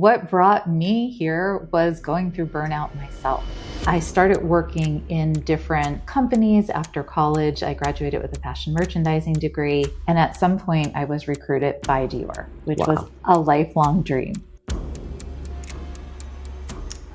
what brought me here was going through burnout myself. I started working in different companies after college. I graduated with a fashion merchandising degree. And at some point I was recruited by Dior, which was a lifelong dream.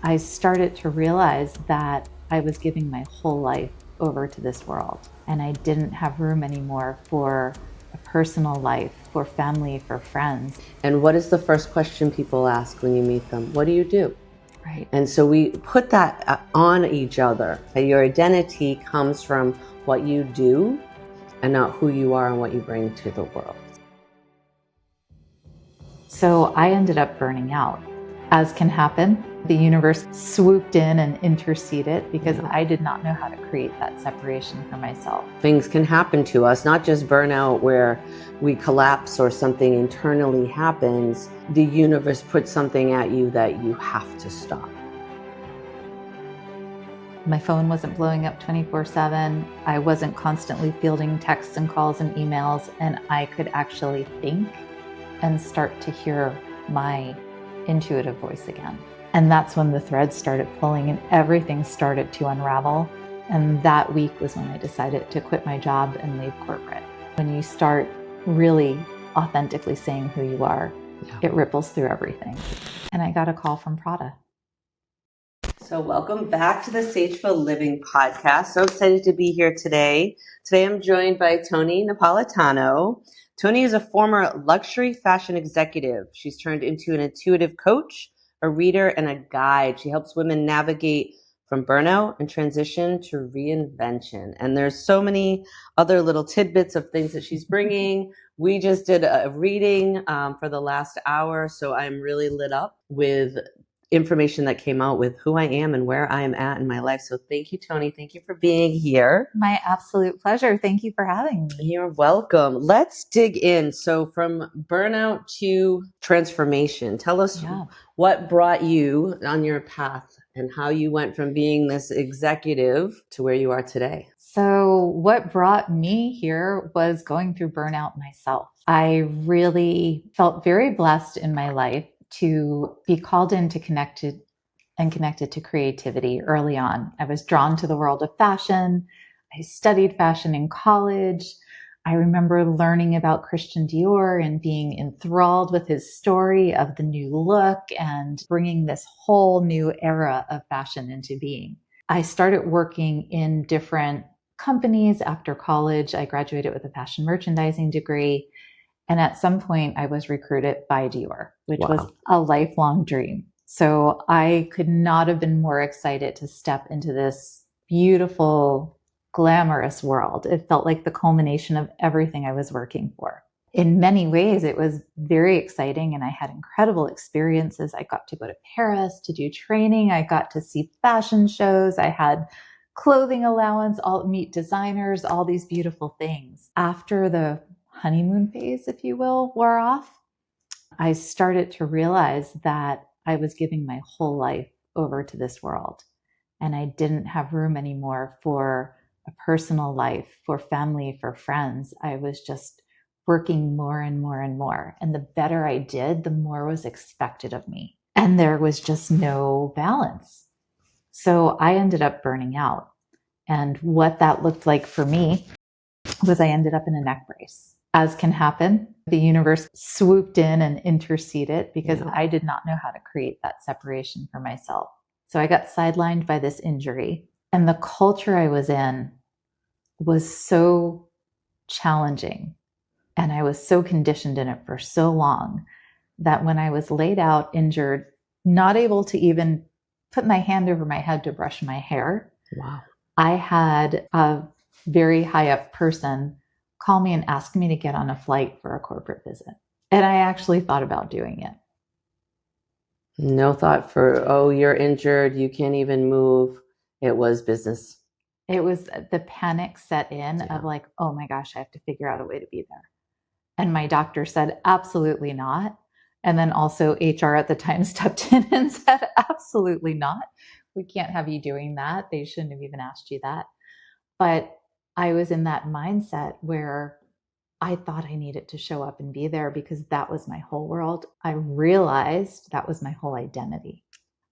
I started to realize that I was giving my whole life over to this world, and I didn't have room anymore for a personal life, for family, for friends. And what is the first question people ask when you meet them? What do you do? Right. And so we put that on each other. Your identity comes from what you do and not who you are and what you bring to the world. So I ended up burning out. As can happen, the universe swooped in and interceded because I did not know how to create that separation for myself. Things can happen to us, not just burnout where we collapse or something internally happens. The universe puts something at you that you have to stop. My phone wasn't blowing up 24/7. I wasn't constantly fielding texts and calls and emails, and I could actually think and start to hear my intuitive voice again. And that's when the threads started pulling and everything started to unravel. And that week was when I decided to quit my job and leave corporate. When you start really authentically saying who you are, it ripples through everything. And I got a call from Prada. So welcome back to the Sageful Living podcast. So excited to be here today. Today I'm joined by Toni Napolitano. Toni is a former luxury fashion executive. She's turned into an intuitive coach, a reader, and a guide. She helps women navigate from burnout and transition to reinvention. And there's so many other little tidbits of things that she's bringing. We just did a reading for the last hour, so I'm really lit up with information that came out with who I am and where I am at in my life. So thank you, Toni. Thank you for being here. My absolute pleasure. Thank you for having me. You're welcome. Let's dig in. So from burnout to transformation, tell us what brought you on your path and how you went from being this executive to where you are today. So what brought me here was going through burnout myself. I really felt very blessed in my life to be called into connected to creativity early on. I was drawn to the world of fashion. I studied fashion in college. I remember learning about Christian Dior and being enthralled with his story of the new look and bringing this whole new era of fashion into being. I started working in different companies after college. I graduated with a fashion merchandising degree. And at some point I was recruited by Dior, which was a lifelong dream. So I could not have been more excited to step into this beautiful, glamorous world. It felt like the culmination of everything I was working for. In many ways, it was very exciting and I had incredible experiences. I got to go to Paris to do training. I got to see fashion shows. I had clothing allowance, meet designers, all these beautiful things. After the honeymoon phase, if you will, wore off, I started to realize that I was giving my whole life over to this world. And I didn't have room anymore for a personal life, for family, for friends. I was just working more and more and more. And the better I did, the more was expected of me. And there was just no balance. So I ended up burning out. And what that looked like for me was I ended up in a neck brace. As can happen, the universe swooped in and interceded because I did not know how to create that separation for myself. So I got sidelined by this injury, and the culture I was in was so challenging, and I was so conditioned in it for so long that when I was laid out injured, not able to even put my hand over my head to brush my hair, I had a very high up person call me and ask me to get on a flight for a corporate visit. And I actually thought about doing it. No thought for, oh, you're injured, you can't even move. It was business. It was the panic set in of like, oh my gosh, I have to figure out a way to be there. And my doctor said, absolutely not. And then also HR at the time stepped in and said, absolutely not. We can't have you doing that. They shouldn't have even asked you that. But I was in that mindset where I thought I needed to show up and be there because that was my whole world. I realized that was my whole identity.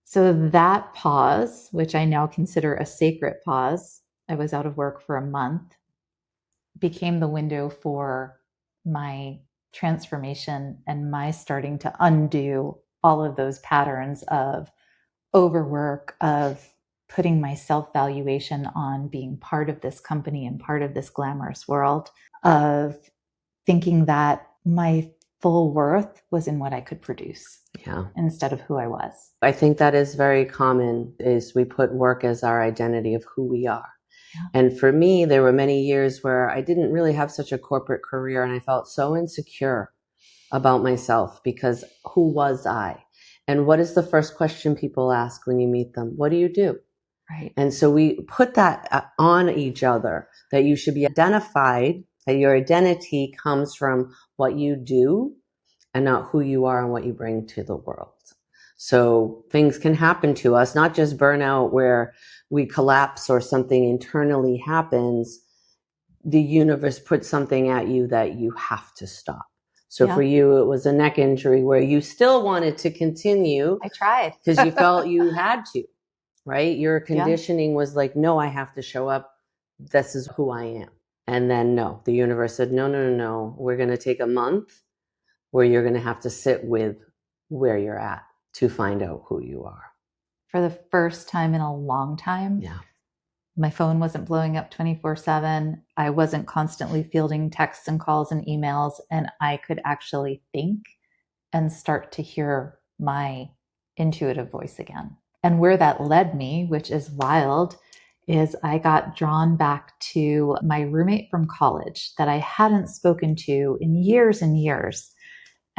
So that pause, which I now consider a sacred pause, I was out of work for a month, became the window for my transformation and my starting to undo all of those patterns of overwork, of putting my self-valuation on being part of this company and part of this glamorous world, of thinking that my full worth was in what I could produce, instead of who I was. I think that is very common, is we put work as our identity of who we are. Yeah. And for me, there were many years where I didn't really have such a corporate career, and I felt so insecure about myself because who was I? And what is the first question people ask when you meet them? What do you do? Right. And so we put that on each other, that you should be identified, that your identity comes from what you do and not who you are and what you bring to the world. So things can happen to us, not just burnout where we collapse or something internally happens. The universe puts something at you that you have to stop. So for you, it was a neck injury where you still wanted to continue. I tried. Because you felt you had to, right? Your conditioning was like, no, I have to show up. This is who I am. And then no, the universe said, no. We're going to take a month where you're going to have to sit with where you're at to find out who you are. For the first time in a long time, my phone wasn't blowing up 24/7. I wasn't constantly fielding texts and calls and emails, and I could actually think and start to hear my intuitive voice again. And where that led me, which is wild, is I got drawn back to my roommate from college that I hadn't spoken to in years and years.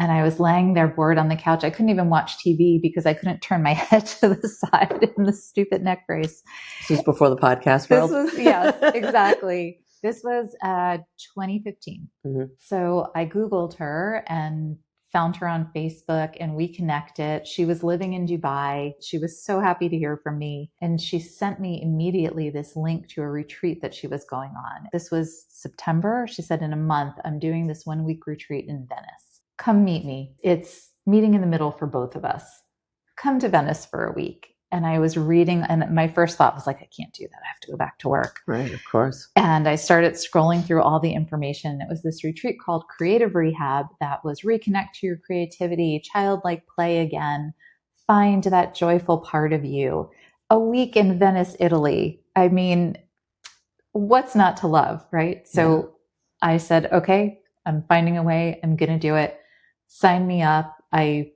And I was laying there bored on the couch. I couldn't even watch TV because I couldn't turn my head to the side in the stupid neck brace. This was before the podcast world? Yes, exactly. This was 2015. Mm-hmm. So I Googled her and found her on Facebook, and we connected. She was living in Dubai. She was so happy to hear from me. And she sent me immediately this link to a retreat that she was going on. This was September. She said, in a month, I'm doing this 1-week retreat in Venice. Come meet me. It's meeting in the middle for both of us. Come to Venice for a week. And I was reading, and my first thought was like, I can't do that. I have to go back to work. Right, of course. And I started scrolling through all the information. It was this retreat called Creative Rehab that was reconnect to your creativity, childlike play again, find that joyful part of you. A week in Venice, Italy. I mean, what's not to love, right? So I said, okay, I'm finding a way. I'm going to do it. Sign me up. I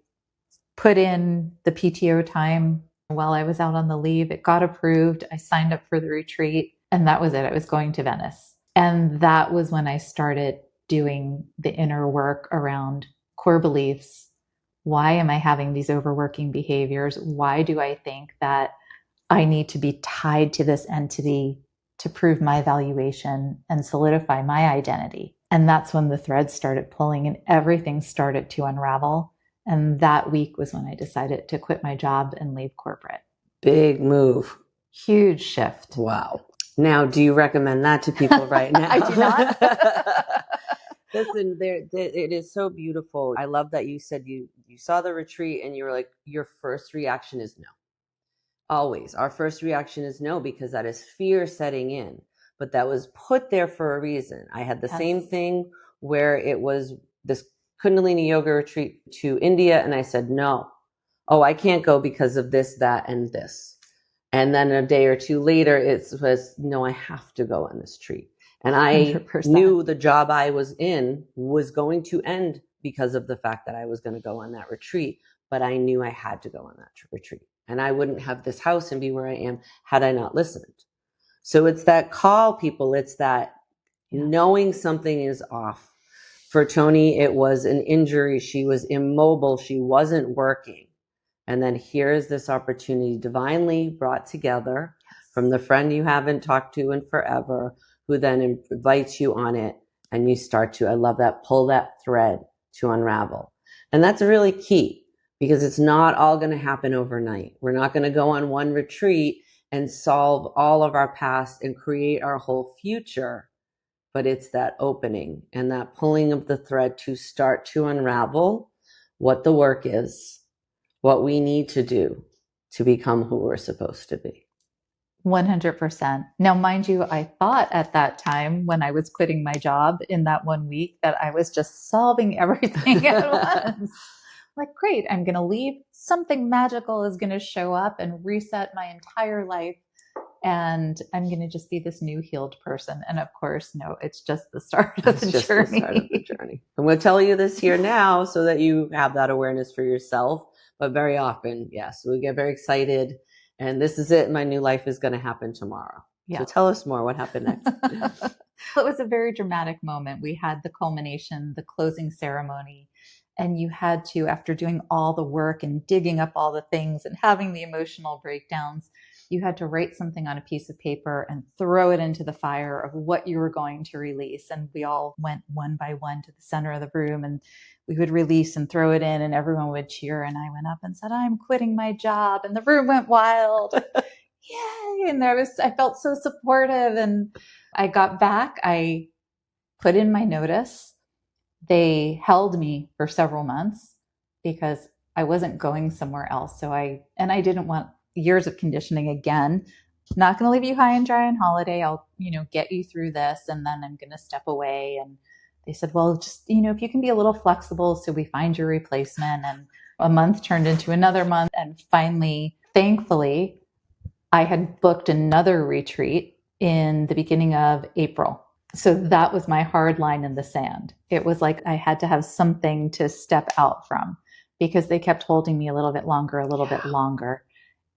put in the PTO time while I was out on the leave. It got approved. I signed up for the retreat, and that was it. I was going to Venice. And that was when I started doing the inner work around core beliefs. Why am I having these overworking behaviors? Why do I think that I need to be tied to this entity to prove my valuation and solidify my identity? And that's when the threads started pulling and everything started to unravel. And that week was when I decided to quit my job and leave corporate. Big move. Huge shift. Wow. Now, do you recommend that to people right now? I do not. Listen, it is so beautiful. I love that you said you saw the retreat and you were like, your first reaction is no. Always. Our first reaction is no, because that is fear setting in. But that was put there for a reason. I had the same thing where it was this Kundalini yoga retreat to India, and I said, no. Oh, I can't go because of this, that, and this. And then a day or two later, it was, no, I have to go on this retreat. And I 100%. Knew the job I was in was going to end because of the fact that I was going to go on that retreat. But I knew I had to go on that retreat. And I wouldn't have this house and be where I am had I not listened. So it's that call, people. It's that knowing something is off. For Toni, it was an injury. She was immobile. She wasn't working. And then here's this opportunity divinely brought together from the friend you haven't talked to in forever, who then invites you on it. And you start to, I love that, pull that thread to unravel. And that's really key, because it's not all going to happen overnight. We're not going to go on one retreat and solve all of our past and create our whole future but it's that opening and that pulling of the thread to start to unravel what the work is, what we need to do to become who we're supposed to be. 100%. Now, mind you, I thought at that time when I was quitting my job in that 1 week that I was just solving everything at once. Like, great, I'm going to leave. Something magical is going to show up and reset my entire life. And I'm going to just be this new healed person. And of course, no, it's just the start of the journey. The start of the journey. I'm going to tell you this here now so that you have that awareness for yourself. But very often, yes, we get very excited. And this is it. My new life is going to happen tomorrow. Yeah. So tell us more. What happened next? It was a very dramatic moment. We had the culmination, the closing ceremony. And you had to, after doing all the work and digging up all the things and having the emotional breakdowns, you had to write something on a piece of paper and throw it into the fire of what you were going to release. And we all went one by one to the center of the room and we would release and throw it in and everyone would cheer. And I went up and said, I'm quitting my job. And the room went wild. Yay. And I felt so supportive. And I got back, I put in my notice. They held me for several months because I wasn't going somewhere else. So I didn't want years of conditioning again. Not going to leave you high and dry on holiday. I'll, get you through this and then I'm going to step away. And they said, well, just, if you can be a little flexible so we find your replacement. And a month turned into another month. And finally, thankfully, I had booked another retreat in the beginning of April. So that was my hard line in the sand. It was like I had to have something to step out from because they kept holding me a little bit longer.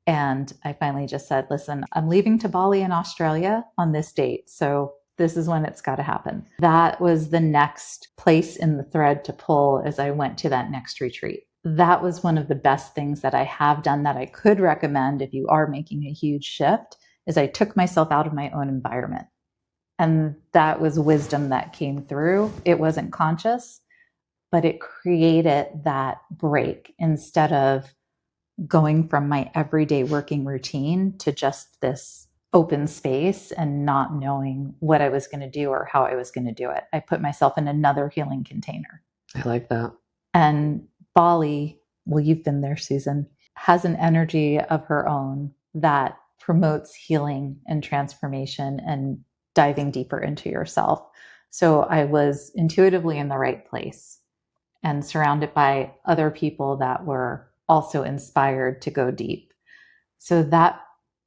And I finally just said, listen, I'm leaving to Bali in Australia on this date. So this is when it's got to happen. That was the next place in the thread to pull as I went to that next retreat. That was one of the best things that I have done that I could recommend if you are making a huge shift is I took myself out of my own environment. And that was wisdom that came through. It wasn't conscious, but it created that break instead of going from my everyday working routine to just this open space and not knowing what I was going to do or how I was going to do it. I put myself in another healing container. I like that. And Bali, well, you've been there, Susan, has an energy of her own that promotes healing and transformation and diving deeper into yourself. So I was intuitively in the right place and surrounded by other people that were also inspired to go deep. So that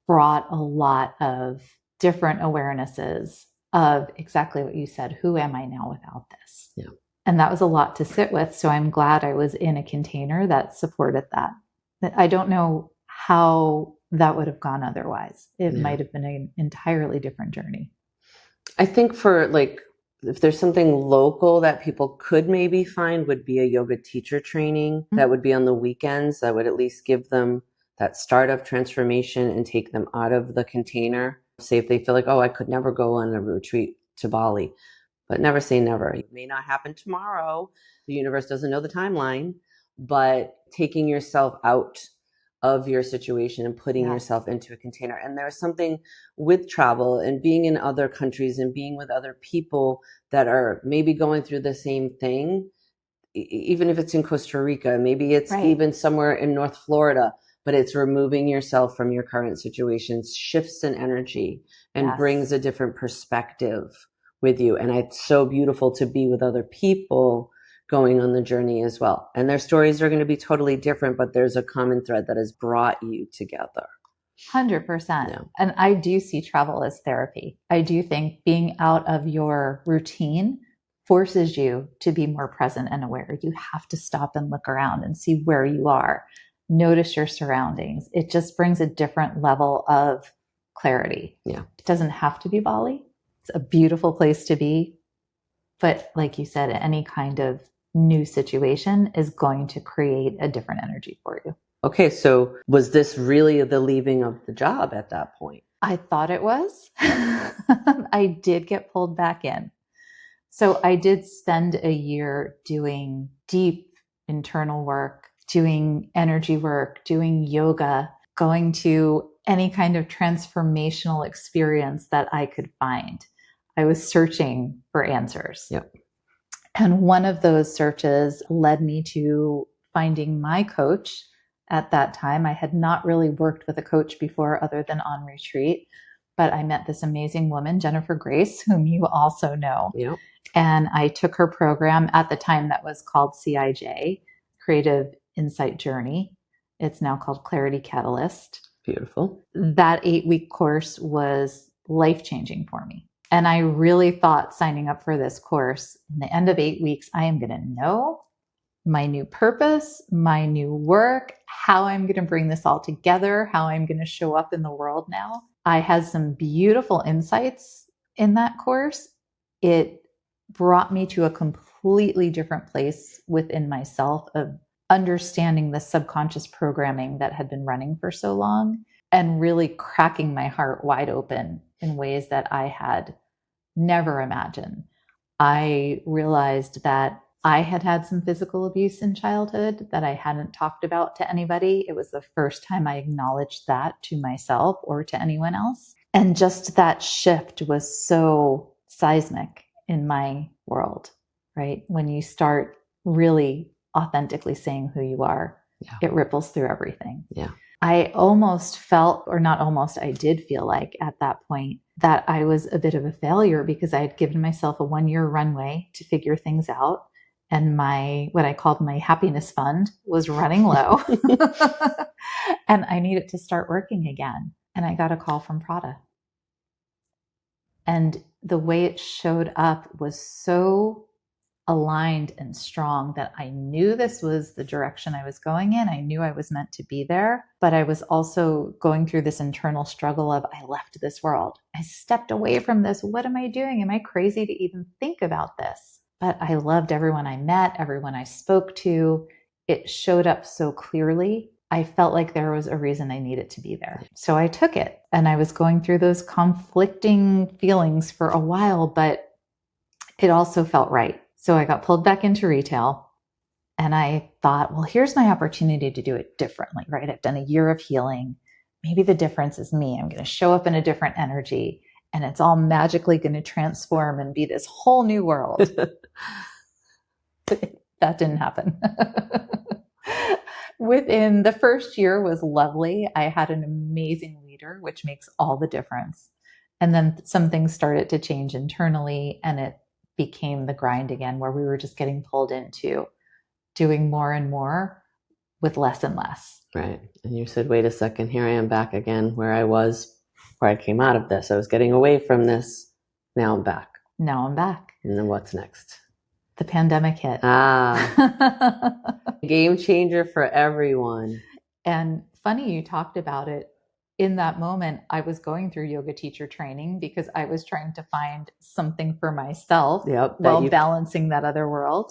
brought a lot of different awarenesses of exactly what you said. Who am I now without this? Yeah. And that was a lot to sit with. So I'm glad I was in a container that supported that. I don't know how that would have gone otherwise. It might have been an entirely different journey. I think if there's something local that people could maybe find would be a yoga teacher training that would be on the weekends that would at least give them that start of transformation and take them out of the container. Say if they feel like, oh, I could never go on a retreat to Bali, but never say never. It may not happen tomorrow. The universe doesn't know the timeline, but taking yourself out of your situation and putting yourself into a container. And there's something with travel and being in other countries and being with other people that are maybe going through the same thing, even if it's in Costa Rica, maybe it's even somewhere in North Florida, but it's removing yourself from your current situations, shifts in energy and brings a different perspective with you. And it's so beautiful to be with other people going on the journey as well. And their stories are going to be totally different, but there's a common thread that has brought you together. 100%. Yeah. And I do see travel as therapy. I do think being out of your routine forces you to be more present and aware. You have to stop and look around and see where you are. Notice your surroundings. It just brings a different level of clarity. Yeah. It doesn't have to be Bali. It's a beautiful place to be. But like you said, any kind of new situation is going to create a different energy for you. Okay, so was this really the leaving of the job at that point? I thought it was. I did get pulled back in. So I did spend a year doing deep internal work, doing energy work, doing yoga, going to any kind of transformational experience that I could find. I was searching for answers. Yep. And one of those searches led me to finding my coach. At that time, I had not really worked with a coach before other than on retreat, but I met this amazing woman, Jennifer Grace, whom you also know. Yep. And I took her program at the time that was called CIJ, Creative Insight Journey. It's now called Clarity Catalyst. Beautiful. That 8-week course was life-changing for me. And I really thought signing up for this course, in the end of 8 weeks, I am going to know my new purpose, my new work, how I'm going to bring this all together, how I'm going to show up in the world now. I had some beautiful insights in that course. It brought me to a completely different place within myself of understanding the subconscious programming that had been running for so long and really cracking my heart wide open in ways that I had never imagined. I realized that I had had some physical abuse in childhood that I hadn't talked about to anybody. It was the first time I acknowledged that to myself or to anyone else. And just that shift was so seismic in my world, right? When you start really authentically saying who you are, it ripples through everything. Yeah. I almost felt, or not almost, I did feel like at that point that I was a bit of a failure because I had given myself a 1-year runway to figure things out. And what I called my happiness fund was running low. And I needed to start working again. And I got a call from Prada. And the way it showed up was so aligned and strong that I knew this was the direction I was going in. I knew I was meant to be there, but I was also going through this internal struggle of I left this world. I stepped away from this. What am I doing? Am I crazy to even think about this? But I loved everyone I met, everyone I spoke to. It showed up so clearly. I felt like there was a reason I needed to be there. So I took it, and I was going through those conflicting feelings for a while, but it also felt right. So I got pulled back into retail, and I thought, well, here's my opportunity to do it differently, right? I've done a year of healing. Maybe the difference is me. I'm going to show up in a different energy, and it's all magically going to transform and be this whole new world. That didn't happen. Within the first year was lovely. I had an amazing leader, which makes all the difference. And then some things started to change internally, and it became the grind again, where we were just getting pulled into doing more and more with less and less. Right. And you said, wait a second, here I am back again where I was, where I came out of this. I was getting away from this. Now I'm back. Now I'm back. And then what's next? The pandemic hit. Game changer for everyone. And funny you talked about it. In that moment, I was going through yoga teacher training because I was trying to find something for myself while balancing that other world.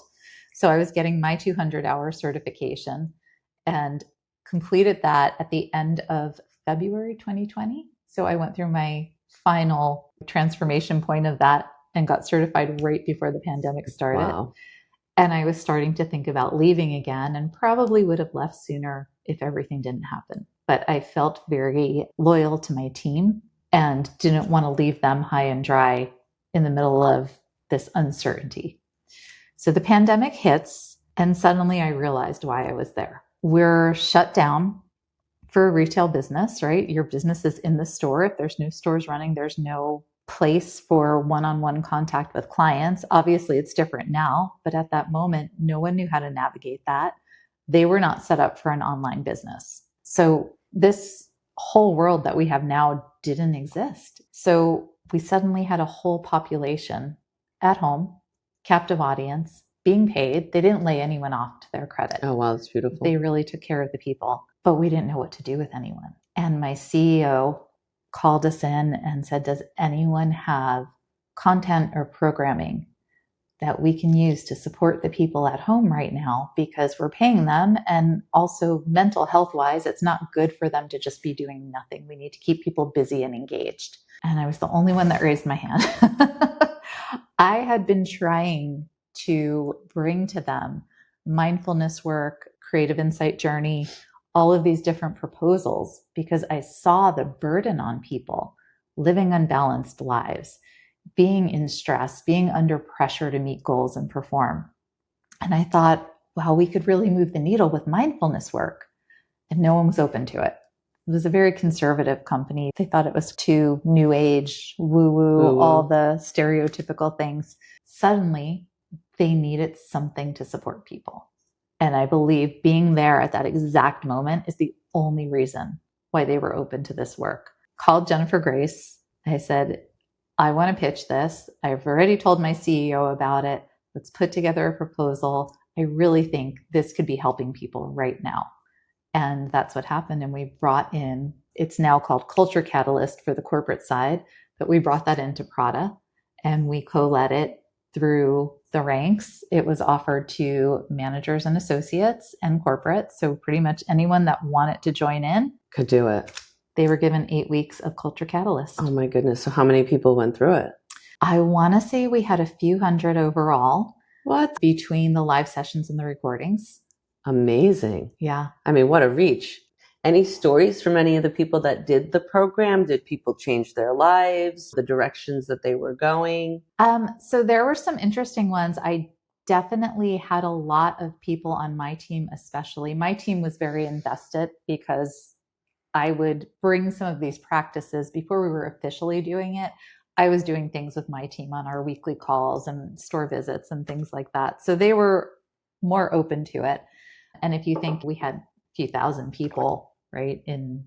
So I was getting my 200-hour certification and completed that at the end of February 2020. So I went through my final transformation point of that and got certified right before the pandemic started. Wow. And I was starting to think about leaving again, and probably would have left sooner if everything didn't happen. But I felt very loyal to my team and didn't want to leave them high and dry in the middle of this uncertainty. So the pandemic hits, and suddenly I realized why I was there. We're shut down for a retail business, right? Your business is in the store. If there's no stores running, there's no place for one-on-one contact with clients. Obviously, it's different now, but at that moment, no one knew how to navigate that. They were not set up for an online business. So this whole world that we have now didn't exist. So we suddenly had a whole population at home, captive audience, being paid. They didn't lay anyone off to their credit. Oh, wow, that's beautiful. They really took care of the people, but we didn't know what to do with anyone. And my CEO called us in and said, does anyone have content or programming that we can use to support the people at home right now? Because we're paying them, and also mental health wise, it's not good for them to just be doing nothing. We need to keep people busy and engaged. And I was the only one that raised my hand. I had been trying to bring to them mindfulness work, creative insight journey, all of these different proposals, because I saw the burden on people living unbalanced lives, being in stress, being under pressure to meet goals and perform. And I thought, wow, we could really move the needle with mindfulness work. And no one was open to it. It was a very conservative company. They thought it was too new age, woo-woo, all the stereotypical things. Suddenly, they needed something to support people. And I believe being there at that exact moment is the only reason why they were open to this work. Called Jennifer Grace. I said, I want to pitch this. I've already told my CEO about it. Let's put together a proposal. I really think this could be helping people right now. And that's what happened. And we brought in, it's now called Culture Catalyst for the corporate side, but we brought that into Prada and we co-led it through the ranks. It was offered to managers and associates and corporate. So pretty much anyone that wanted to join in could do it. They were given 8 weeks of Culture Catalyst. Oh my goodness. So how many people went through it? I want to say we had a few hundred overall. What? Between the live sessions and the recordings. Amazing. Yeah. I mean, what a reach. Any stories from any of the people that did the program? Did people change their lives, the directions that they were going? So there were some interesting ones. I definitely had a lot of people on my team, especially. My team was very invested because I would bring some of these practices before we were officially doing it. I was doing things with my team on our weekly calls and store visits and things like that. So they were more open to it. And if you think we had a few thousand people, right, in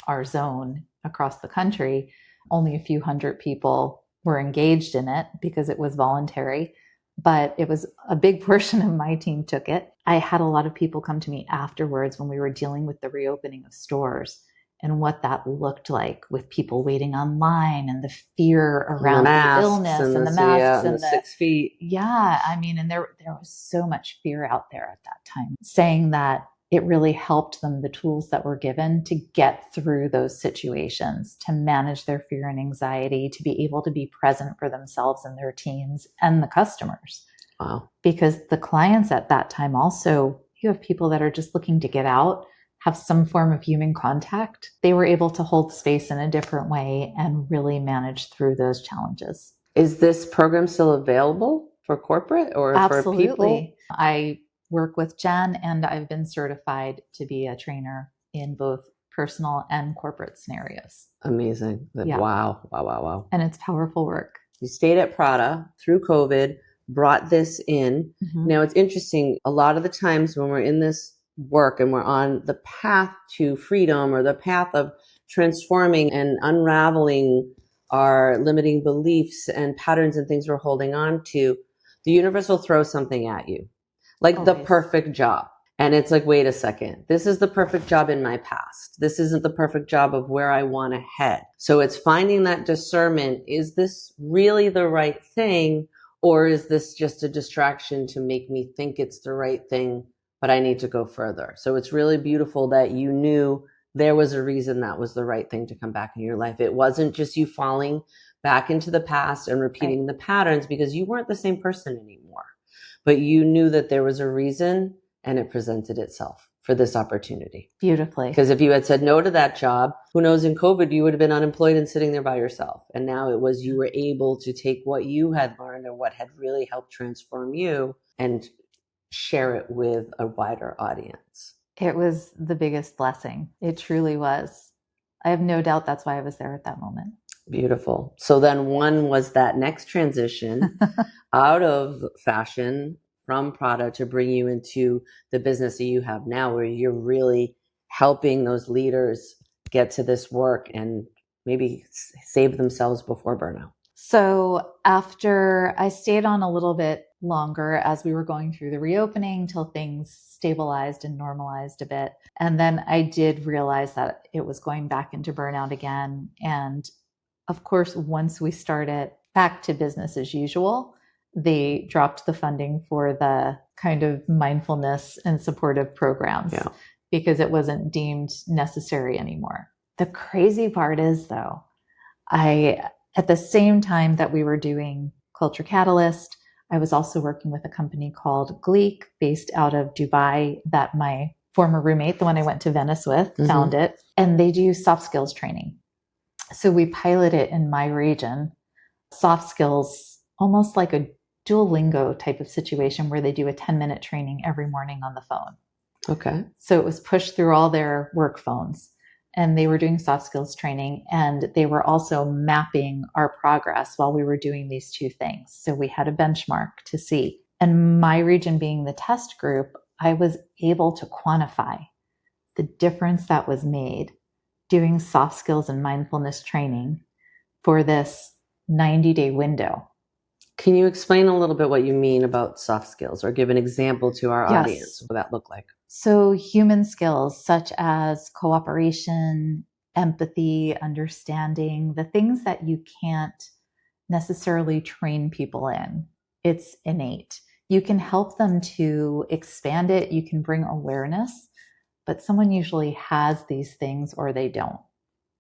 our zone across the country, only a few hundred people were engaged in it because it was voluntary. But it was a big portion of my team took it. I had a lot of people come to me afterwards when we were dealing with the reopening of stores and what that looked like with people waiting online and the fear around the illness and the masks and the 6 feet. Yeah. I mean, and there was so much fear out there at that time, saying that it really helped them, the tools that were given to get through those situations, to manage their fear and anxiety, to be able to be present for themselves and their teams and the customers. Wow. Because the clients at that time also, you have people that are just looking to get out, have some form of human contact. They were able to hold space in a different way and really manage through those challenges. Is this program still available for corporate or Absolutely. for people? I work with Jen and I've been certified to be a trainer in both personal and corporate scenarios. Amazing. Yeah. Wow. And it's powerful work. You stayed at Prada through COVID, brought this in. Mm-hmm. Now it's interesting. A lot of the times when we're in this work and we're on the path to freedom or the path of transforming and unraveling our limiting beliefs and patterns and things we're holding on to, the universe will throw something at you, like Always. The perfect job. And it's like, wait a second, this is the perfect job in my past. This isn't the perfect job of where I want to head. So it's finding that discernment. Is this really the right thing? Or is this just a distraction to make me think it's the right thing, but I need to go further? So it's really beautiful that you knew there was a reason that was the right thing to come back in your life. It wasn't just you falling back into the past and repeating the patterns because you weren't the same person anymore, but you knew that there was a reason and it presented itself for this opportunity. Beautifully. Because if you had said no to that job, who knows, in COVID, you would have been unemployed and sitting there by yourself. And now it was, you were able to take what you had learned and what had really helped transform you and share it with a wider audience. It was the biggest blessing. It truly was. I have no doubt that's why I was there at that moment. Beautiful. So then one was that next transition out of fashion from Prada to bring you into the business that you have now, where you're really helping those leaders get to this work and maybe save themselves before burnout. So after I stayed on a little bit longer as we were going through the reopening till things stabilized and normalized a bit. And then I did realize that it was going back into burnout again. And of course, once we started back to business as usual, they dropped the funding for the kind of mindfulness and supportive programs because it wasn't deemed necessary anymore. The crazy part is, though, at the same time that we were doing Culture Catalyst, I was also working with a company called Gleek based out of Dubai that my former roommate, the one I went to Venice with, founded. And they do soft skills training. So we pilot it in my region soft skills, almost like a Duolingo type of situation where they do a 10-minute training every morning on the phone. Okay. So it was pushed through all their work phones, and they were doing soft skills training, and they were also mapping our progress while we were doing these two things. So we had a benchmark to see. And my region being the test group, I was able to quantify the difference that was made doing soft skills and mindfulness training for this 90-day window. Can you explain a little bit what you mean about soft skills, or give an example to our Yes. audience what that look like? So human skills such as cooperation, empathy, understanding, the things that you can't necessarily train people in. It's innate. You can help them to expand it. You can bring awareness, but someone usually has these things or they don't.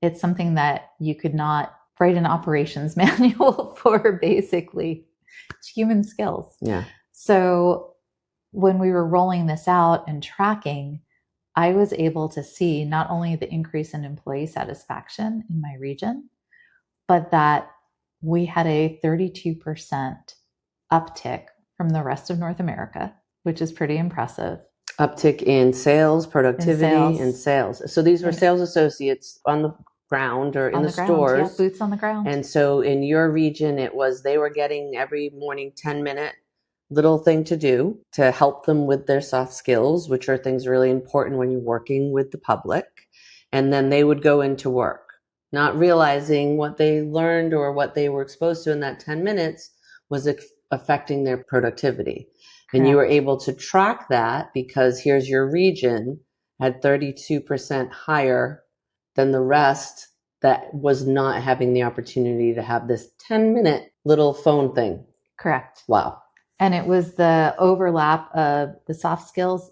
It's something that you could not write an operations manual for, basically. It's human skills. Yeah. So when we were rolling this out and tracking, I was able to see not only the increase in employee satisfaction in my region, but that we had a 32% uptick from the rest of North America, which is pretty impressive. Uptick in sales, productivity, and sales. So these were sales associates on the ground or in the stores. Yeah, boots on the ground. And so in your region, they were getting every morning 10-minute little thing to do to help them with their soft skills, which are things really important when you're working with the public. And then they would go into work, not realizing what they learned or what they were exposed to in that 10 minutes was affecting their productivity. Correct. And you were able to track that because here's your region had 32% higher than the rest that was not having the opportunity to have this 10-minute little phone thing. Correct. Wow. And it was the overlap of the soft skills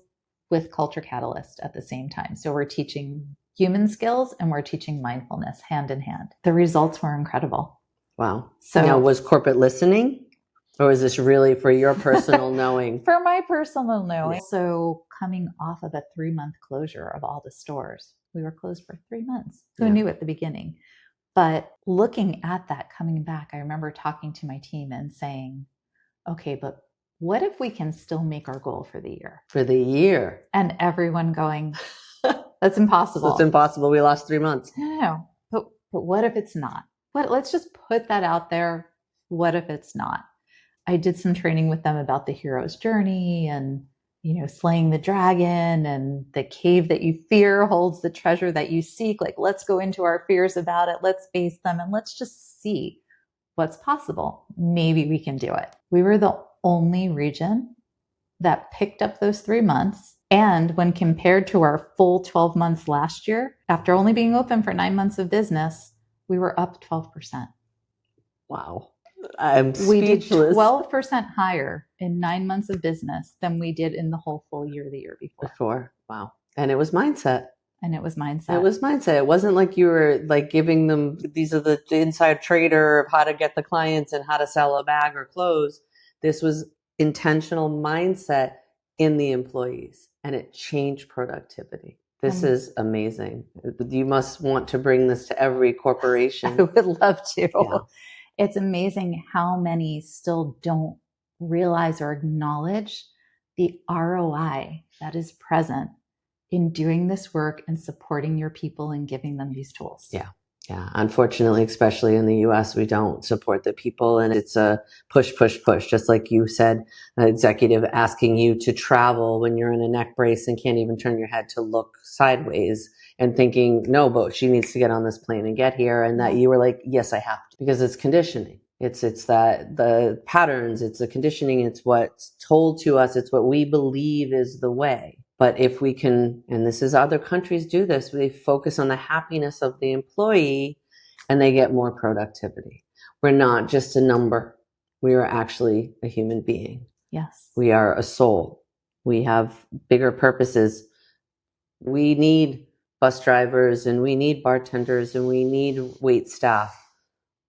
with culture catalyst at the same time. So we're teaching human skills and we're teaching mindfulness hand in hand. The results were incredible. Wow. So now, was corporate listening, or is this really for your personal knowing? For my personal knowing. Yeah. So coming off of a 3-month closure of all the stores, we were closed for 3 months. Who knew at the beginning? But looking at that coming back, I remember talking to my team and saying, okay, but what if we can still make our goal for the year? For the year. And everyone going, that's impossible. So it's impossible. We lost 3 months. No. But what if it's not? Let's just put that out there. What if it's not? I did some training with them about the hero's journey and, slaying the dragon, and the cave that you fear holds the treasure that you seek. Like, let's go into our fears about it. Let's face them and let's just see what's possible. Maybe we can do it. We were the only region that picked up those 3 months. And when compared to our full 12 months last year, after only being open for 9 months of business, we were up 12%. Wow. I'm speechless. We did 12% higher in 9 months of business than we did in the whole full year the year before. Wow. And it was mindset. It was mindset. It wasn't like you were like giving them, these are the inside trader of how to get the clients and how to sell a bag or clothes. This was intentional mindset in the employees, and it changed productivity. This is amazing. You must want to bring this to every corporation. I would love to. Yeah. It's amazing how many still don't realize or acknowledge the ROI that is present in doing this work and supporting your people and giving them these tools. Yeah. Unfortunately, especially in the US, we don't support the people, and it's a push. Just like you said, an executive asking you to travel when you're in a neck brace and can't even turn your head to look sideways and thinking, no, but she needs to get on this plane and get here. And that you were like, yes, I have to, because it's conditioning. It's that the patterns, it's the conditioning, it's what's told to us, it's what we believe is the way. But if we can, and this is other countries do this, they focus on the happiness of the employee and they get more productivity. We're not just a number. We are actually a human being. Yes. We are a soul. We have bigger purposes. We need bus drivers and we need bartenders and we need wait staff.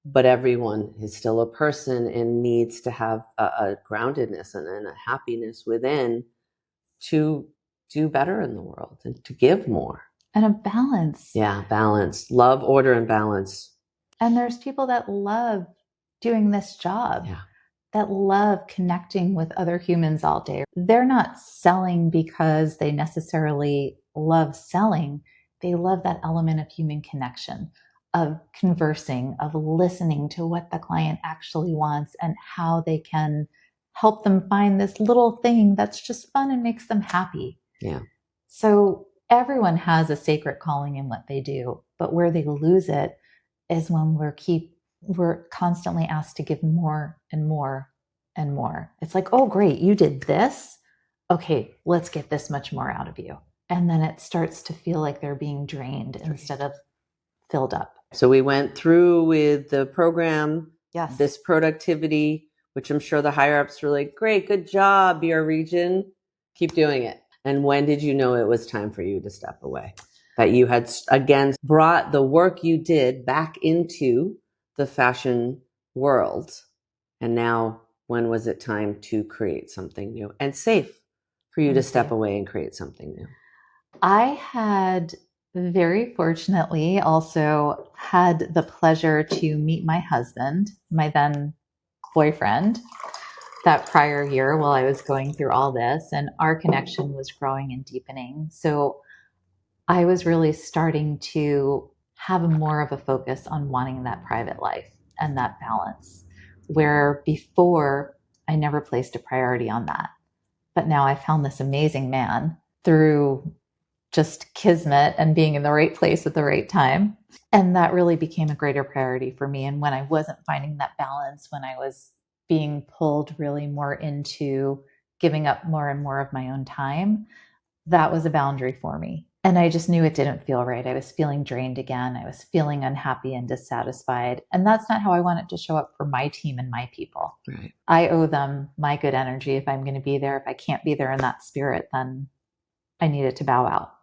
But everyone is still a person and needs to have a groundedness and a happiness within to do better in the world and to give more. And a balance. Yeah, balance. Love, order, and balance. And there's people that love doing this job, Yeah. that love connecting with other humans all day. They're not selling because they necessarily love selling. They love that element of human connection, of conversing, of listening to what the client actually wants and how they can help them find this little thing that's just fun and makes them happy. Yeah. So everyone has a sacred calling in what they do, but where they lose it is when we're constantly asked to give more and more and more. It's like, oh, great, you did this. Okay, let's get this much more out of you. And then it starts to feel like they're being drained instead of filled up. So we went through with the program, Yes. this productivity, which I'm sure the higher ups were like, great, good job, your region. Keep doing it. And when did you know it was time for you to step away? That you had, again, brought the work you did back into the fashion world. And now, when was it time to create something new and safe for you to step away and create something new? I had very fortunately also had the pleasure to meet my husband, my then boyfriend, that prior year while I was going through all this, and our connection was growing and deepening. So I was really starting to have more of a focus on wanting that private life and that balance, where before I never placed a priority on that. But now I found this amazing man through just kismet and being in the right place at the right time. And that really became a greater priority for me. And when I wasn't finding that balance, when I was being pulled really more into giving up more and more of my own time, that was a boundary for me. And I just knew it didn't feel right. I was feeling drained again. I was feeling unhappy and dissatisfied. And that's not how I want it to show up for my team and my people. Right. I owe them my good energy if I'm going to be there. If I can't be there in that spirit, then I need it to bow out.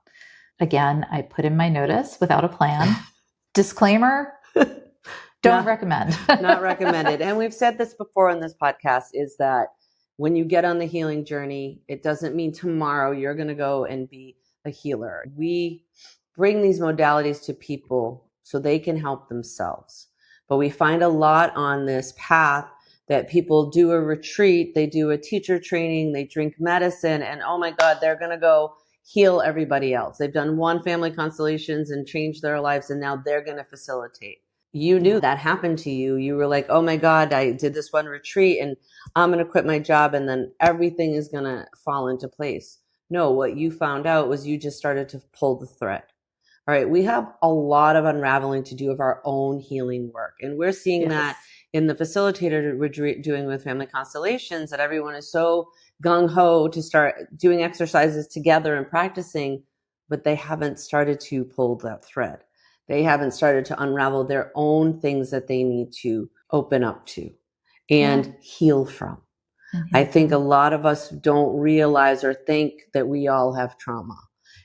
Again, I put in my notice without a plan. Disclaimer, don't recommend. Not recommended. And we've said this before on this podcast, is that when you get on the healing journey, it doesn't mean tomorrow you're going to go and be a healer. We bring these modalities to people so they can help themselves. But we find a lot on this path that people do a retreat, they do a teacher training, they drink medicine, and oh my God, they're going to go heal everybody else. They've done one family constellations and changed their lives, and now they're going to facilitate. You knew that happened to you. You were like, oh my God, I did this one retreat and I'm going to quit my job and then everything is going to fall into place. No, what you found out was you just started to pull the thread. All right, we have a lot of unraveling to do of our own healing work. And we're seeing that in the facilitator we're doing with family constellations, that everyone is so gung-ho to start doing exercises together and practicing, but they haven't started to pull that thread. They haven't started to unravel their own things that they need to open up to and heal from. I think a lot of us don't realize or think that we all have trauma.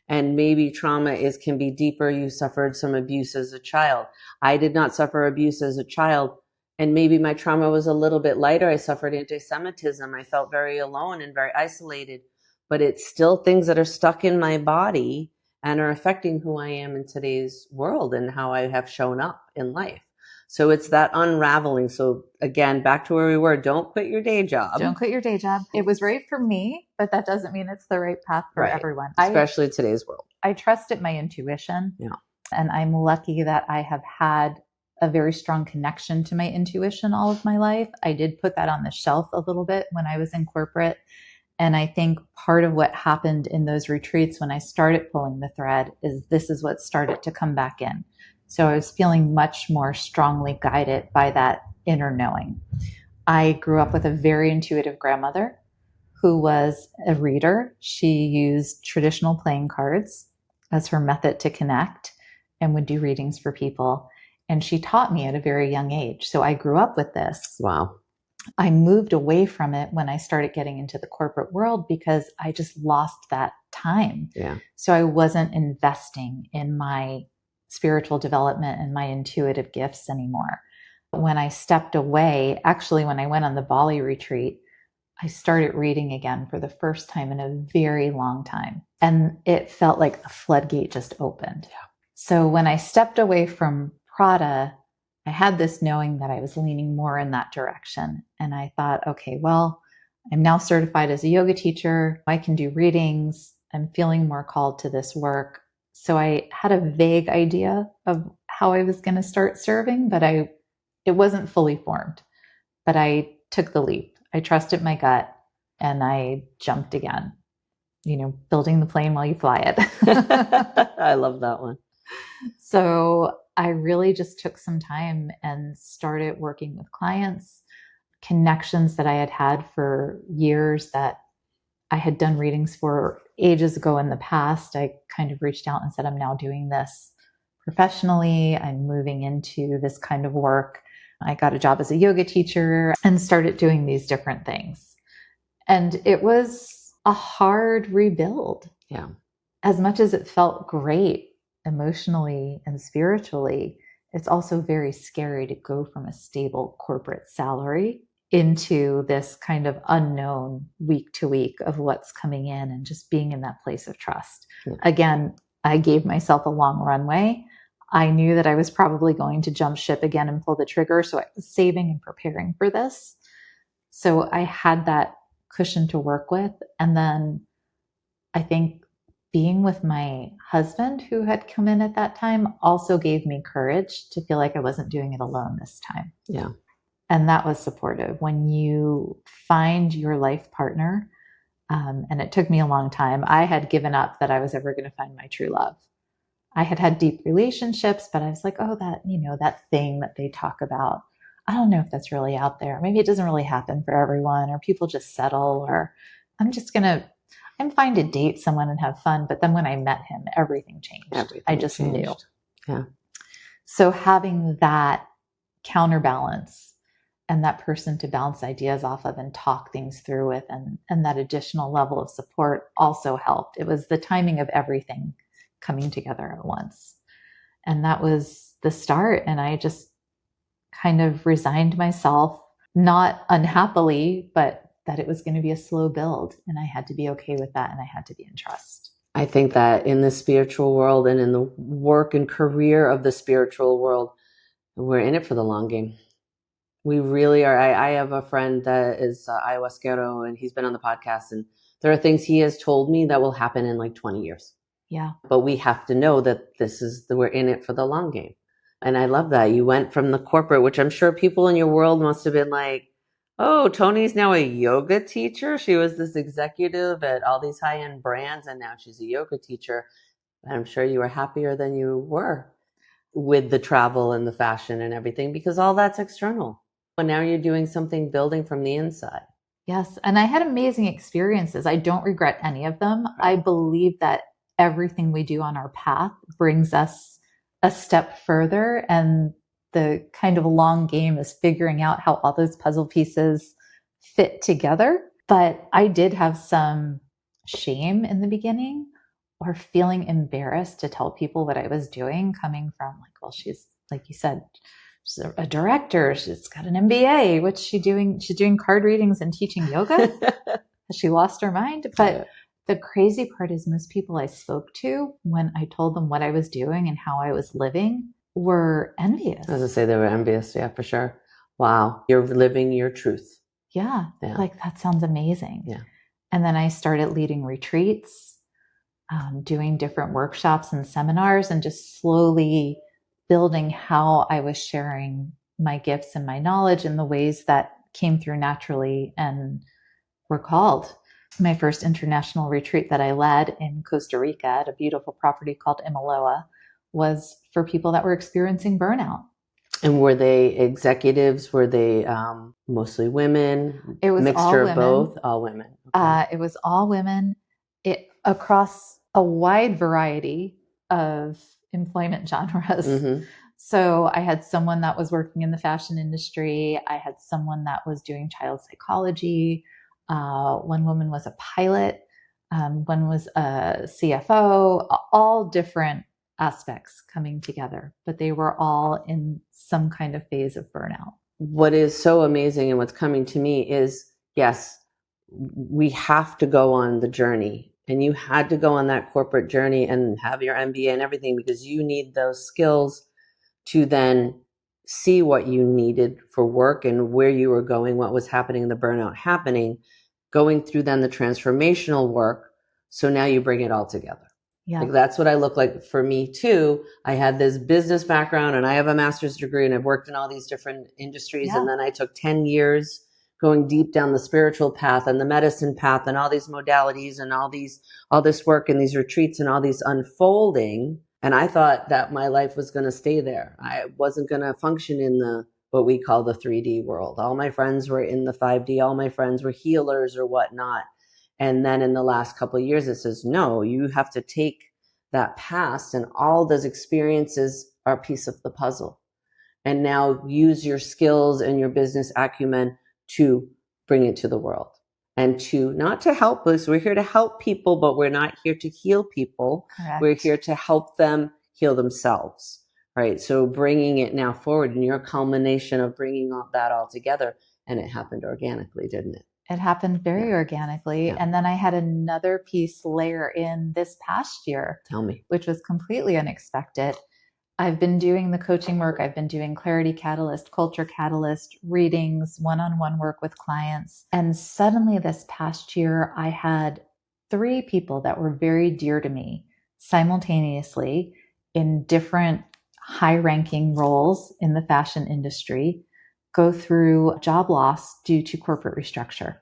And maybe trauma can be deeper. You suffered some abuse as a child. I did not suffer abuse as a child. And maybe my trauma was a little bit lighter. I suffered anti-Semitism. I felt very alone and very isolated. But it's still things that are stuck in my body and are affecting who I am in today's world and how I have shown up in life. So it's that unraveling. So again, back to where we were, don't quit your day job. Don't quit your day job. It was right for me, but that doesn't mean it's the right path for everyone. Especially today's world. I trusted my intuition. Yeah. And I'm lucky that I have had a very strong connection to my intuition all of my life. I did put that on the shelf a little bit when I was in corporate. And I think part of what happened in those retreats when I started pulling the thread is this is what started to come back in. So I was feeling much more strongly guided by that inner knowing. I grew up with a very intuitive grandmother who was a reader. She used traditional playing cards as her method to connect and would do readings for people. And she taught me at a very young age. So I grew up with this. Wow. I moved away from it when I started getting into the corporate world because I just lost that time. Yeah. So I wasn't investing in my spiritual development and my intuitive gifts anymore. When I stepped away, actually, when I went on the Bali retreat, I started reading again for the first time in a very long time. And it felt like the floodgate just opened. Yeah. So when I stepped away from Prada, I had this knowing that I was leaning more in that direction. And I thought, okay, well, I'm now certified as a yoga teacher. I can do readings. I'm feeling more called to this work. So I had a vague idea of how I was going to start serving, but it wasn't fully formed. But I took the leap. I trusted my gut and I jumped again. Building the plane while you fly it. I love that one. So I really just took some time and started working with clients, connections that I had had for years that I had done readings for ages ago in the past. I kind of reached out and said, I'm now doing this professionally. I'm moving into this kind of work. I got a job as a yoga teacher and started doing these different things. And it was a hard rebuild. Yeah. As much as it felt great emotionally and spiritually, it's also very scary to go from a stable corporate salary into this kind of unknown week to week of what's coming in and just being in that place of trust. Yeah. Again, I gave myself a long runway. I knew that I was probably going to jump ship again and pull the trigger. So I was saving and preparing for this. So I had that cushion to work with. And then I think being with my husband, who had come in at that time, also gave me courage to feel like I wasn't doing it alone this time. Yeah. And that was supportive. When you find your life partner, and it took me a long time, I had given up that I was ever going to find my true love. I had had deep relationships, but I was like, oh, that thing that they talk about, I don't know if that's really out there. Maybe it doesn't really happen for everyone, or people just settle, or I'm fine to date someone and have fun. But then when I met him, everything changed. I just knew. Yeah. So having that counterbalance and that person to bounce ideas off of and talk things through with, and that additional level of support also helped. It was the timing of everything coming together at once. And that was the start. And I just kind of resigned myself, not unhappily, but that it was going to be a slow build. And I had to be okay with that. And I had to be in trust. I think that in the spiritual world and in the work and career of the spiritual world, we're in it for the long game. We really are. I have a friend that is ayahuasquero, and he's been on the podcast, and there are things he has told me that will happen in like 20 years. Yeah. But we have to know that we're in it for the long game. And I love that. You went from the corporate, which I'm sure people in your world must have been like, oh, Toni's now a yoga teacher. She was this executive at all these high-end brands, and now she's a yoga teacher. And I'm sure you were happier than you were with the travel and the fashion and everything, because all that's external. And now you're doing something building from the inside. Yes. And I had amazing experiences. I don't regret any of them. I believe that everything we do on our path brings us a step further. And the kind of long game is figuring out how all those puzzle pieces fit together. But I did have some shame in the beginning, or feeling embarrassed to tell people what I was doing, coming from like, well, she's, like you said, she's a director. She's got an MBA. What's she doing? She's doing card readings and teaching yoga. Has she lost her mind? But the crazy part is most people I spoke to, when I told them what I was doing and how I was living, were envious. As I say, they were envious. Yeah, for sure. Wow. You're living your truth. Yeah. Like, that sounds amazing. Yeah. And then I started leading retreats, doing different workshops and seminars, and just slowly building how I was sharing my gifts and my knowledge in the ways that came through naturally and were called. My first international retreat that I led in Costa Rica at a beautiful property called Imaloa was for people that were experiencing burnout. And were they executives? Were they mostly women? It was mixture all of women. Both? All women. Okay. It was all women. Across a wide variety of employment genres. Mm-hmm. So I had someone that was working in the fashion industry. I had someone that was doing child psychology. One woman was a pilot. One was a CFO. All different aspects coming together, but they were all in some kind of phase of burnout. What is so amazing and what's coming to me is, yes, we have to go on the journey. And you had to go on that corporate journey and have your MBA and everything, because you need those skills to then see what you needed for work and where you were going, what was happening, the burnout happening, going through then the transformational work. So now you bring it all together. Yeah. Like that's what I look like for me too. I had this business background and I have a master's degree and I've worked in all these different industries. Yeah. And then I took 10 years going deep down the spiritual path and the medicine path and all these modalities and all this work and these retreats and all these unfolding. And I thought that my life was going to stay there. I wasn't going to function in what we call the 3D world. All my friends were in the 5D. All my friends were healers or whatnot. And then in the last couple of years, it says, no, you have to take that past and all those experiences are a piece of the puzzle. And now use your skills and your business acumen to bring it to the world. And to not to help us. We're here to help people, but we're not here to heal people. Correct. We're here to help them heal themselves. Right. So bringing it now forward and your culmination of bringing that all together. And it happened organically, didn't it? It happened very organically. Yeah. And then I had another piece layer in this past year. Tell me. Which was completely unexpected. I've been doing the coaching work. I've been doing Clarity Catalyst, Culture Catalyst, readings, one-on-one work with clients. And suddenly this past year, I had 3 people that were very dear to me simultaneously in different high-ranking roles in the fashion industry go through job loss due to corporate restructure.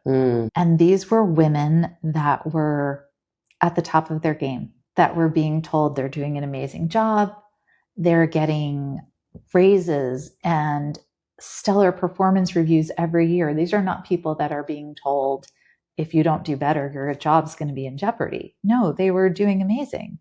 And these were women that were at the top of their game, that were being told they're doing an amazing job. They're getting raises and stellar performance reviews every year. These are not people that are being told, if you don't do better, your job's going to be in jeopardy. No, they were doing amazing.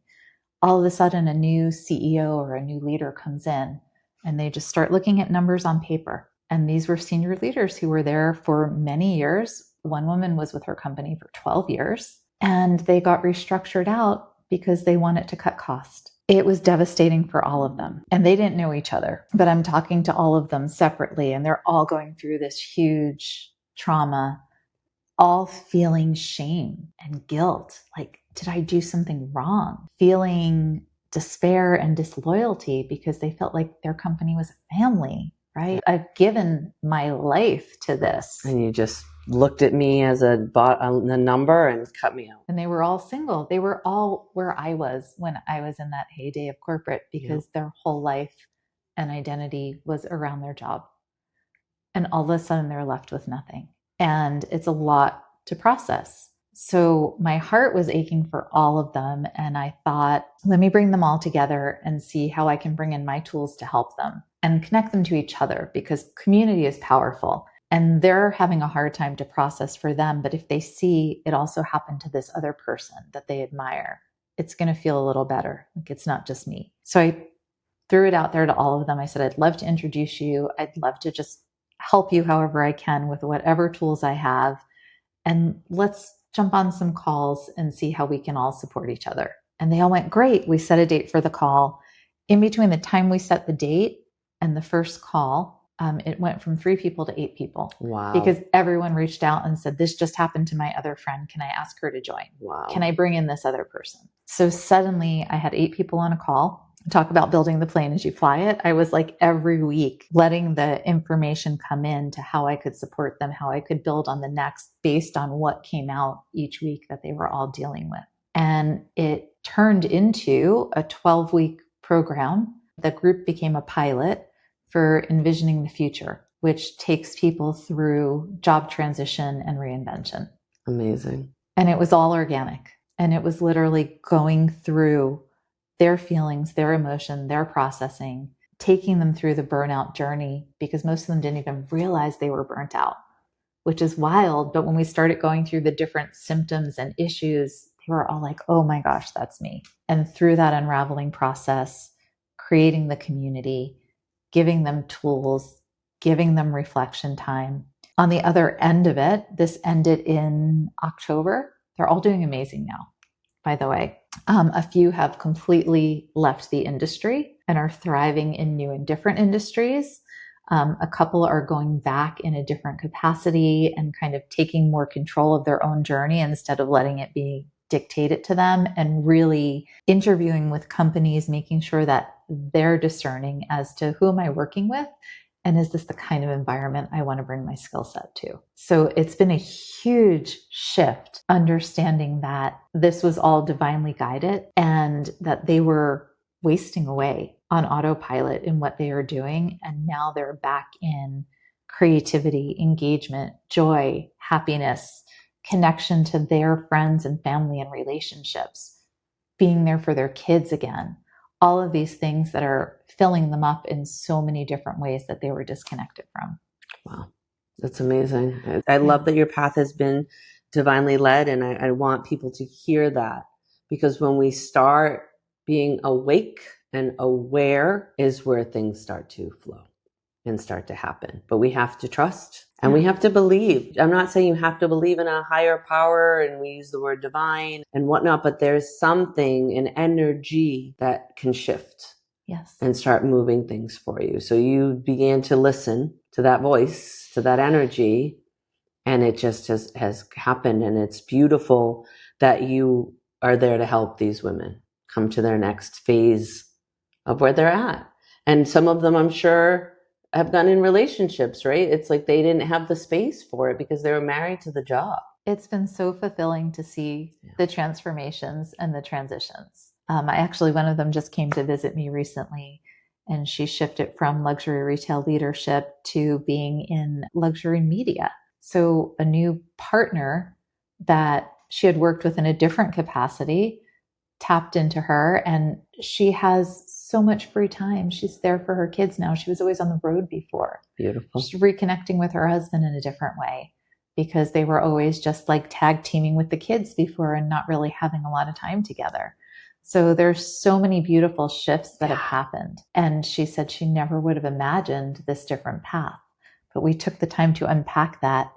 All of a sudden, a new CEO or a new leader comes in and they just start looking at numbers on paper. And these were senior leaders who were there for many years. One woman was with her company for 12 years and they got restructured out because they wanted to cut cost. It was devastating for all of them. And they didn't know each other, but I'm talking to all of them separately and they're all going through this huge trauma, all feeling shame and guilt. Like, did I do something wrong? Feeling despair and disloyalty because they felt like their company was a family. Right? I've given my life to this. And you just looked at me as a number and cut me out. And they were all single. They were all where I was when I was in that heyday of corporate because their whole life and identity was around their job. And all of a sudden they're left with nothing. And it's a lot to process. So my heart was aching for all of them. And I thought, let me bring them all together and see how I can bring in my tools to help them and connect them to each other because community is powerful and they're having a hard time to process for them. But if they see it also happened to this other person that they admire, it's going to feel a little better. Like it's not just me. So I threw it out there to all of them. I said, I'd love to introduce you. I'd love to just help you however I can with whatever tools I have. And let's jump on some calls and see how we can all support each other. And they all went, great. We set a date for the call. In between the time we set the date and the first call, it went from 3 people to 8 people. Wow. Because everyone reached out and said, this just happened to my other friend. Can I ask her to join? Wow. Can I bring in this other person? So suddenly I had 8 people on a call. Talk about building the plane as you fly it. I was like every week letting the information come in to how I could support them, how I could build on the next based on what came out each week that they were all dealing with. And it turned into a 12-week program. The group became a pilot for envisioning the future, which takes people through job transition and reinvention. Amazing. And it was all organic. And it was literally going through their feelings, their emotion, their processing, taking them through the burnout journey because most of them didn't even realize they were burnt out, which is wild. But when we started going through the different symptoms and issues, they were all like, oh my gosh, that's me. And through that unraveling process, creating the community, giving them tools, giving them reflection time. On the other end of it, this ended in October. They're all doing amazing now, by the way. A few have completely left the industry and are thriving in new and different industries. A couple are going back in a different capacity and kind of taking more control of their own journey instead of letting it be dictated to them and really interviewing with companies, making sure that they're discerning as to who am I working with? And is this the kind of environment I want to bring my skill set to? So it's been a huge shift, understanding that this was all divinely guided and that they were wasting away on autopilot in what they are doing. And now they're back in creativity, engagement, joy, happiness, connection to their friends and family and relationships, being there for their kids again. All of these things that are filling them up in so many different ways that they were disconnected from. Wow. That's amazing. I love that your path has been divinely led, and I want people to hear that, because when we start being awake and aware is where things start to flow and start to happen. But we have to trust and we have to believe. I'm not saying you have to believe in a higher power, and we use the word divine and whatnot, but there's something, an energy that can shift. Yes. And start moving things for you. So you began to listen to that voice, to that energy, and it just has happened. And it's beautiful that you are there to help these women come to their next phase of where they're at. And some of them, I'm sure, have gone in relationships, right? It's like they didn't have the space for it because they were married to the job. It's been so fulfilling to see the transformations and the transitions. One of them just came to visit me recently, and she shifted from luxury retail leadership to being in luxury media. So a new partner that she had worked with in a different capacity tapped into her, and she has so much free time. She's there for her kids now. She was always on the road before. Beautiful. She's reconnecting with her husband in a different way, because they were always just like tag teaming with the kids before and not really having a lot of time together. So there's so many beautiful shifts that have happened. And she said she never would have imagined this different path, but we took the time to unpack that.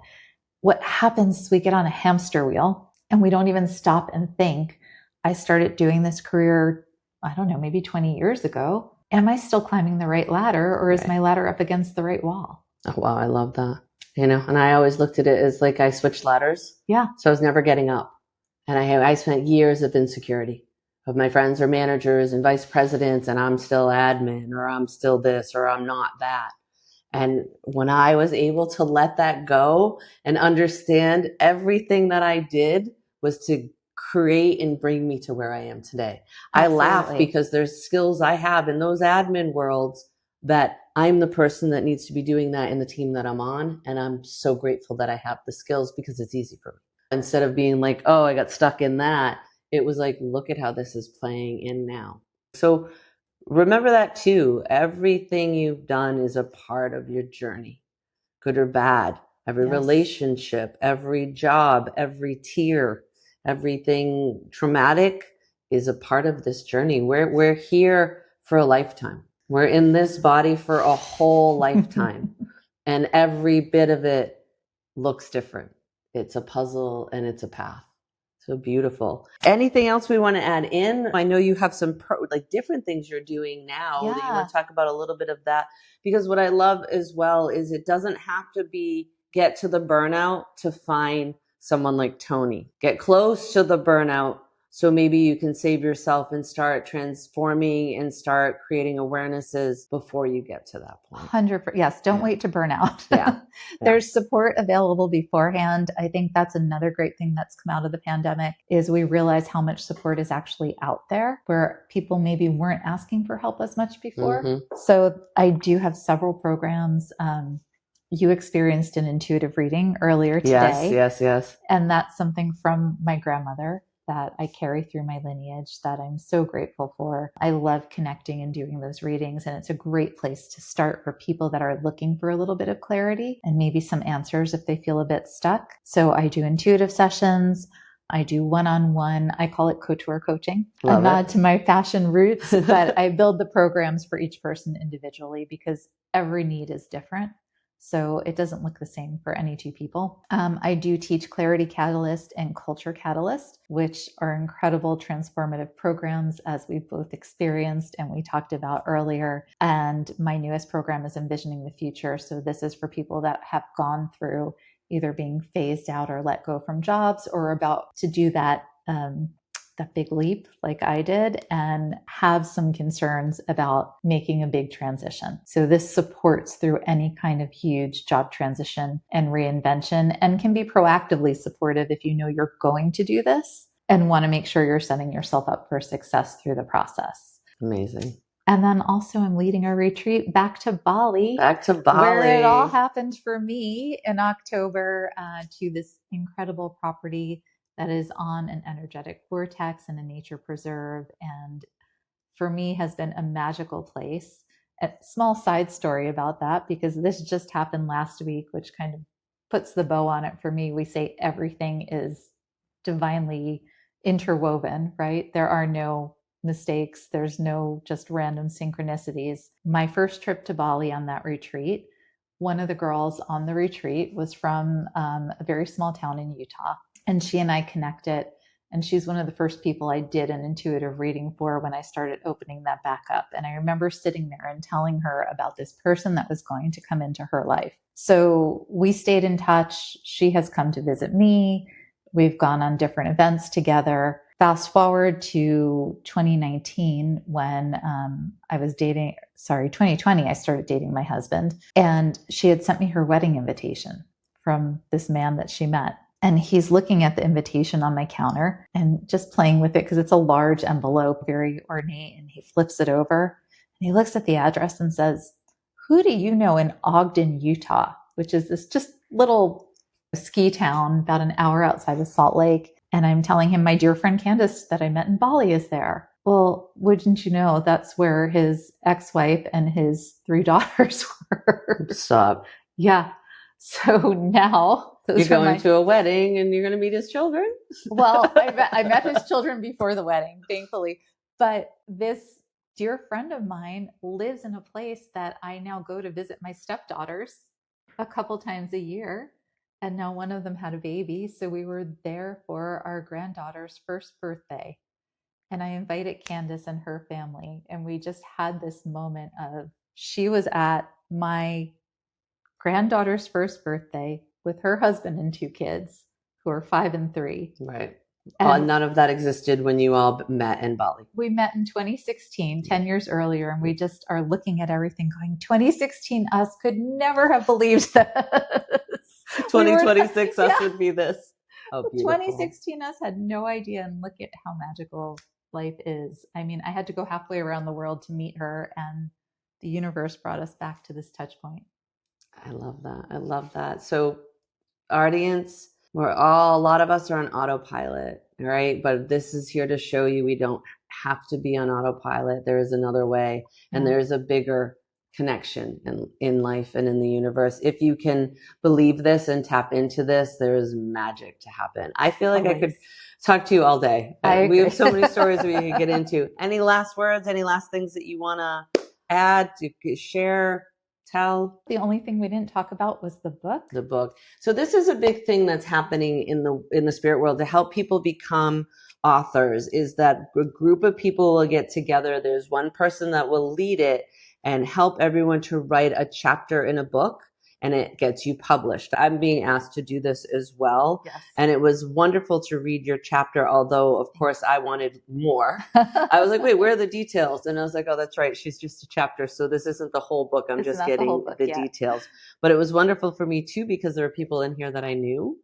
What happens is we get on a hamster wheel and we don't even stop and think. I started doing this career, I don't know, maybe 20 years ago. Am I still climbing the right ladder, or is my ladder up against the right wall? Oh, wow. I love that. And I always looked at it as like I switched ladders. Yeah. So I was never getting up. And I spent years of insecurity of my friends are managers and vice presidents, and I'm still admin, or I'm still this, or I'm not that. And when I was able to let that go and understand everything that I did was to create and bring me to where I am today. Absolutely. I laugh because there's skills I have in those admin worlds that I'm the person that needs to be doing that in the team that I'm on. And I'm so grateful that I have the skills because it's easy for me. Instead of being like, oh, I got stuck in that, it was like, look at how this is playing in now. So remember that too. Everything you've done is a part of your journey, good or bad. Every relationship, every job, every tear, everything traumatic is a part of this journey. We're here for a lifetime. We're in this body for a whole lifetime. And every bit of it looks different. It's a puzzle and it's a path. So beautiful. Anything else we want to add in? I know you have some different things you're doing now that you want to talk about a little bit of that, because what I love as well is it doesn't have to be get to the burnout to find someone like Toni. Get close to the burnout so maybe you can save yourself and start transforming and start creating awarenesses before you get to that point. 100%. Yes. Don't wait to burn out. Yeah. There's support available beforehand. I think that's another great thing that's come out of the pandemic is we realize how much support is actually out there where people maybe weren't asking for help as much before. Mm-hmm. So I do have several programs. You experienced an intuitive reading earlier today. Yes. And that's something from my grandmother that I carry through my lineage that I'm so grateful for. I love connecting and doing those readings, and it's a great place to start for people that are looking for a little bit of clarity and maybe some answers if they feel a bit stuck. So I do intuitive sessions. I do one-on-one. I call it couture coaching. A nod to my fashion roots, but I build the programs for each person individually because every need is different. So it doesn't look the same for any two people. I do teach Clarity Catalyst and Culture Catalyst, which are incredible transformative programs as we've both experienced and we talked about earlier. And my newest program is Envisioning the Future. So this is for people that have gone through either being phased out or let go from jobs or about to do that that big leap like I did and have some concerns about making a big transition. So this supports through any kind of huge job transition and reinvention, and can be proactively supportive if you know you're going to do this and want to make sure you're setting yourself up for success through the process. Amazing. And then also I'm leading a retreat back to Bali. Back to Bali. Where it all happened for me in October, to this incredible property that is on an energetic vortex and a nature preserve. And for me has been a magical place. A small side story about that, because this just happened last week, which kind of puts the bow on it for me. We say everything is divinely interwoven, right? There are no mistakes. There's no just random synchronicities. My first trip to Bali on that retreat, one of the girls on the retreat was from a very small town in Utah, and she and I connected. And she's one of the first people I did an intuitive reading for when I started opening that back up. And I remember sitting there and telling her about this person that was going to come into her life. So we stayed in touch. She has come to visit me. We've gone on different events together. Fast forward to 2019 when 2020, I started dating my husband, and she had sent me her wedding invitation from this man that she met. And he's looking at the invitation on my counter and just playing with it because it's a large envelope, very ornate, and he flips it over and he looks at the address and says, "Who do you know in Ogden, Utah?" Which is this just little ski town about an hour outside of Salt Lake. And I'm telling him my dear friend Candace that I met in Bali is there. Well, wouldn't you know, that's where his ex-wife and his 3 daughters were. Stop. Yeah. So now you're going to a wedding and you're going to meet his children. Well, I met his children before the wedding, thankfully. But this dear friend of mine lives in a place that I now go to visit my stepdaughters a couple times a year. And now one of them had a baby. So we were there for our granddaughter's first birthday. And I invited Candace and her family. And we just had this moment of, she was at my granddaughter's first birthday with her husband and 2 kids who are 5 and 3. Right. And none of that existed when you all met in Bali. We met in 2016, 10 years earlier, and we just are looking at everything going, 2016 us could never have believed this. 2026 us would be this. Oh, beautiful. 2016 us had no idea, and look at how magical life is. I mean, I had to go halfway around the world to meet her, and the universe brought us back to this touch point. I love that. I love that. So, audience, a lot of us are on autopilot, right? But this is here to show you we don't have to be on autopilot. There is another way, and there's a bigger connection in life and in the universe. If you can believe this and tap into this, there's magic to happen. I feel like I could talk to you all day. We have so many stories we could get into. Any last words? Any last things that you want to add, to share, tell? The only thing we didn't talk about was the book. The book. So this is a big thing that's happening in the spirit world to help people become authors, is that a group of people will get together. There's one person that will lead it and help everyone to write a chapter in a book, and it gets you published. I'm being asked to do this as well. Yes. And it was wonderful to read your chapter, although of course I wanted more. I was like, wait, where are the details? And I was like, oh, that's right. She's just a chapter. So this isn't the whole book. I'm just getting the details. But it was wonderful for me too, because there are people in here that I knew.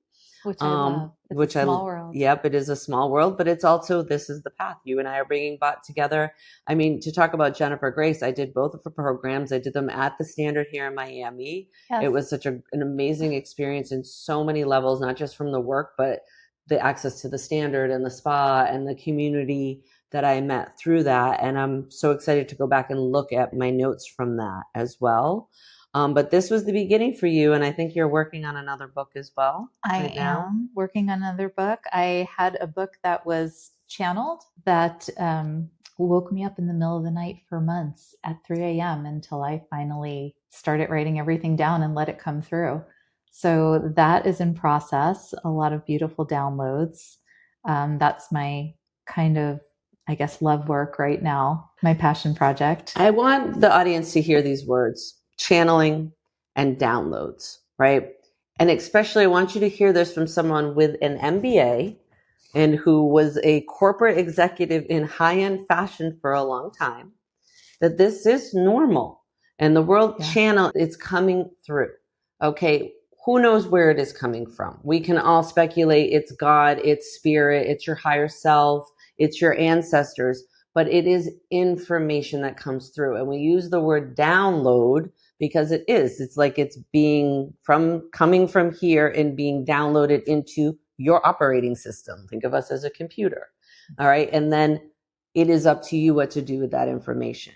Which I love. It's a small world. Yep, it is a small world, but it's also, this is the path. You and I are bringing bot together. I mean, to talk about Jennifer Grace, I did both of her programs. I did them at the Standard here in Miami. Yes. It was such an amazing experience in so many levels, not just from the work, but the access to the Standard and the spa and the community that I met through that. And I'm so excited to go back and look at my notes from that as well. But this was the beginning for you, and I think you're working on another book as well. I am working on another book. I had a book that was channeled that woke me up in the middle of the night for months at 3 a.m. until I finally started writing everything down and let it come through. So that is in process. A lot of beautiful downloads. That's my kind of, I guess, love work right now, my passion project. I want the audience to hear these words. Channeling and downloads, right? And especially I want you to hear this from someone with an MBA and who was a corporate executive in high-end fashion for a long time, that this is normal and the world channel, it's coming through. Okay, who knows where it is coming from? We can all speculate it's God, it's spirit, it's your higher self, it's your ancestors, but it is information that comes through. And we use the word download because it is. It's like it's coming from here and being downloaded into your operating system. Think of us as a computer. All right. And then it is up to you what to do with that information.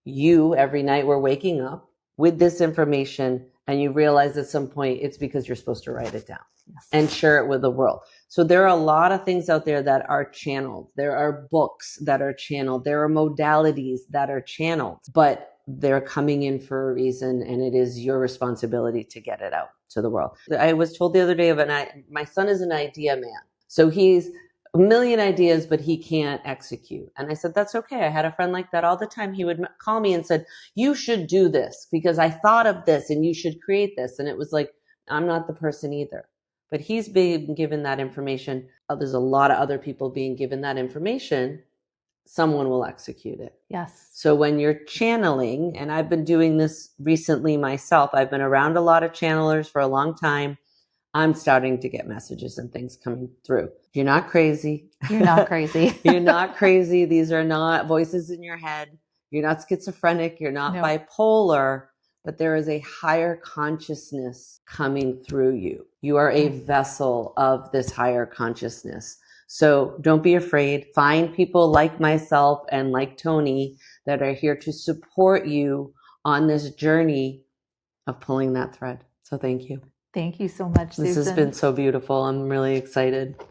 You, every night we're waking up with this information, and you realize at some point it's because you're supposed to write it down and share it with the world. So there are a lot of things out there that are channeled. There are books that are channeled. There are modalities that are channeled, but they're coming in for a reason, and it is your responsibility to get it out to the world. I was told the other day my son is an idea man. So he's a million ideas, but he can't execute. And I said, that's okay. I had a friend like that all the time. He would call me and said, you should do this because I thought of this and you should create this. And it was like, I'm not the person either. But he's being given that information. There's a lot of other people being given that information. Someone will execute it. Yes. So when you're channeling, and I've been doing this recently myself, I've been around a lot of channelers for a long time. I'm starting to get messages and things coming through. You're not crazy. You're not crazy. You're not crazy. These are not voices in your head. You're not schizophrenic. You're not bipolar, but there is a higher consciousness coming through you. You are a vessel of this higher consciousness. So don't be afraid. Find people like myself and like Toni that are here to support you on this journey of pulling that thread. So thank you. Thank you so much, Susan. This has been so beautiful. I'm really excited.